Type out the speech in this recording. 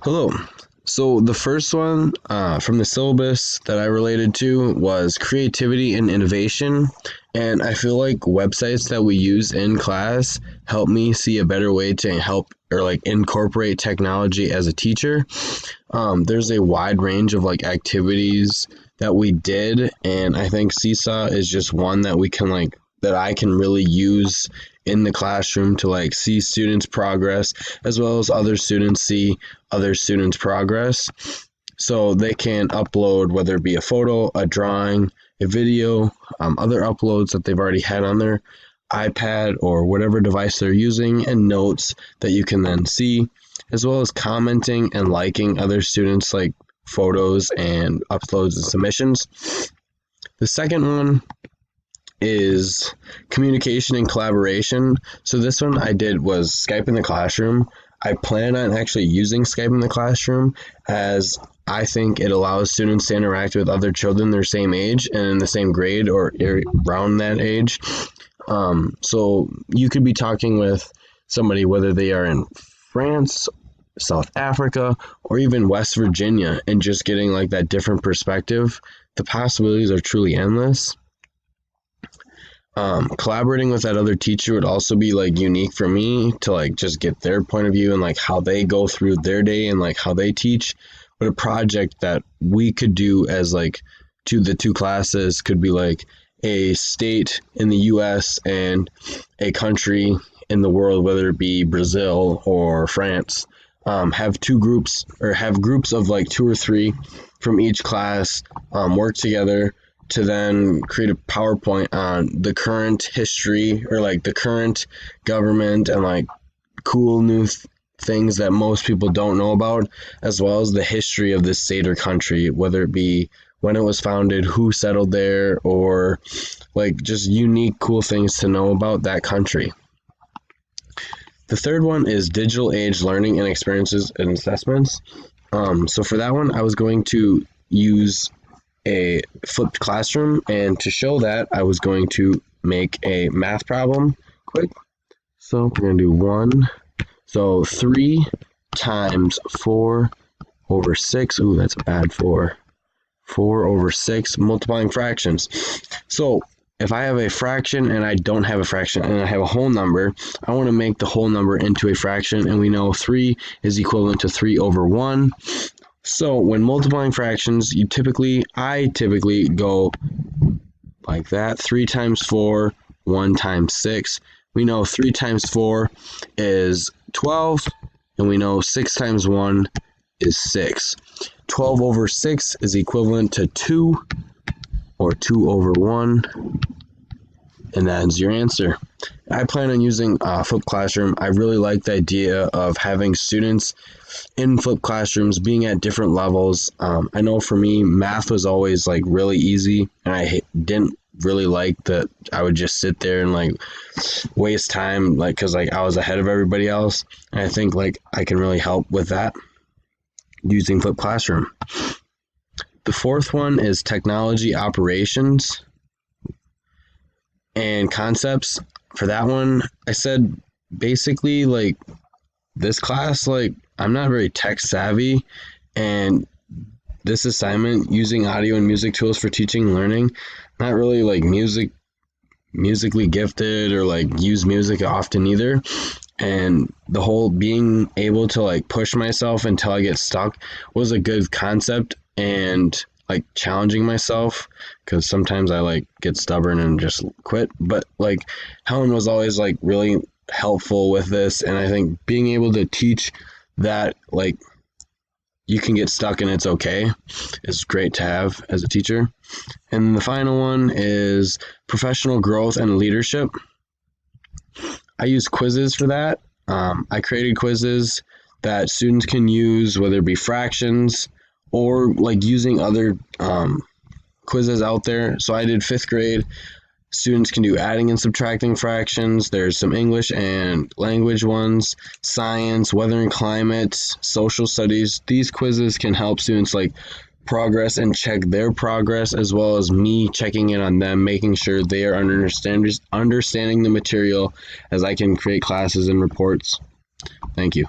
Hello. So the first one from the syllabus that I related to was creativity and innovation. And I feel like websites that we use in class help me see a better way to help or like incorporate technology as a teacher. There's a wide range of like activities that we did, and I think Seesaw is just one that we can like that I can really use in the classroom to like see students progress as well as other students see other students progress. So they can upload whether it be a photo, a drawing, a video, other uploads that they've already had on their iPad or whatever device they're using, and notes that you can then see, as well as commenting and liking other students like photos and uploads and submissions. The second one is communication and collaboration. So this one I did was Skype in the classroom. I plan on actually using Skype in the classroom as I think it allows students to interact with other children their same age and in the same grade or around that age. So you could be talking with somebody whether they are in France, South Africa, or even West Virginia, and just getting like that different perspective. The possibilities are truly endless. Collaborating with that other teacher would also be like unique for me to like just get their point of view and like how they go through their day and like how they teach. But a project that we could do as like the two classes could be like a state in the US and a country in the world, whether it be Brazil or France. Have two groups or have groups of like two or three from each class work together to then create a PowerPoint on the current history or like the current government and like cool new things that most people don't know about, as well as the history of this state or country, whether it be when it was founded, who settled there, or like just unique cool things to know about that country. The third one is digital age learning and experiences and assessments. So for that one, I was going to use a flipped classroom, and to show that, I was going to make a math problem quick. So we're going to do 1. So 3 times 4 over 6. Ooh, that's a bad 4. 4 over 6, multiplying fractions. So if I have a fraction and I don't have a fraction and I have a whole number, I want to make the whole number into a fraction, and we know 3 is equivalent to 3 over 1. So when multiplying fractions, I typically go like that. 3 times 4, 1 times 6. We know 3 times 4 is 12, and we know 6 times 1 is 6. 12 over 6 is equivalent to 2, or 2 over 1, and that is your answer. I plan on using Flipped Classroom. I really like the idea of having students in flipped classrooms being at different levels. I know for me, math was always like really easy, and I didn't really like that I would just sit there and like waste time, like because like I was ahead of everybody else. And I think like I can really help with that using flipped classroom. The fourth one is technology operations and concepts. For that one, I said basically like this class, like I'm not very tech savvy, and this assignment using audio and music tools for teaching and learning, not really like musically gifted or like use music often either. And the whole being able to like push myself until I get stuck was a good concept, and like challenging myself, because sometimes I like get stubborn and just quit. But like Helen was always like really helpful with this, and I think being able to teach that like you can get stuck and it's okay is great to have as a teacher. And the final one is professional growth and leadership. I use quizzes for that. I created quizzes that students can use, whether it be fractions or like using other quizzes out there. So I did 5th grade. Students can do adding and subtracting fractions. There's some English and language ones, science, weather and climate, social studies. These quizzes can help students like progress and check their progress, as well as me checking in on them, making sure they are understanding the material as I can create classes and reports. Thank you.